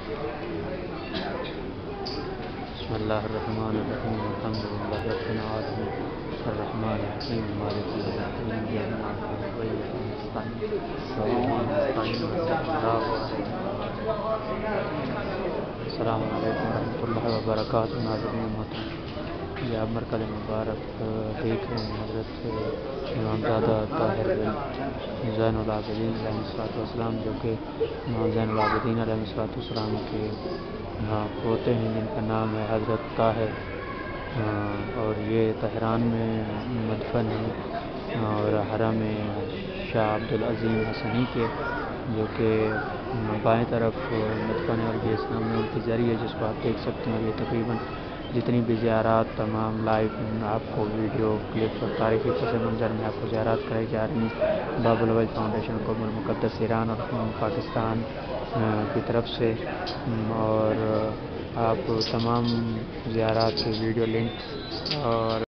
بسم اللہ الرحمن الرحیم الحمد للہ رب العالمین الرحمن الرحیم مالک یوم الدین ایاک نعبد و ایاک نستعین السلام علیکم ورحمۃ اللہ وبرکاتہ۔ ناظرین محترم، یہ آپ مرکز مبارک دیکھ رہے ہیں حضرت امام زادہ طاہر زین العابدین علیہ السلام، جو کہ امام زین العابدین علیہ السلام کے پوتے ہیں، جن کا نام ہے حضرت طاہر، اور یہ طہران میں مدفن ہیں اور حرم شاہ عبدالعظیم حسنی کے، جو کہ بائیں طرف مدفن ہے، اور یہ سامنے ان کی زری ہے جس کو آپ دیکھ سکتے ہیں۔ یہ تقریباً جتنی بھی زیارات تمام لائیو آپ کو ویڈیو کلپس اور تاریخی پس منظر میں آپ کو زیارات کرائی جا رہی ہیں باب الاول فاؤنڈیشن قوم المقدس ایران اور پاکستان کی طرف سے، اور آپ تمام زیارات کے ویڈیو لنک اور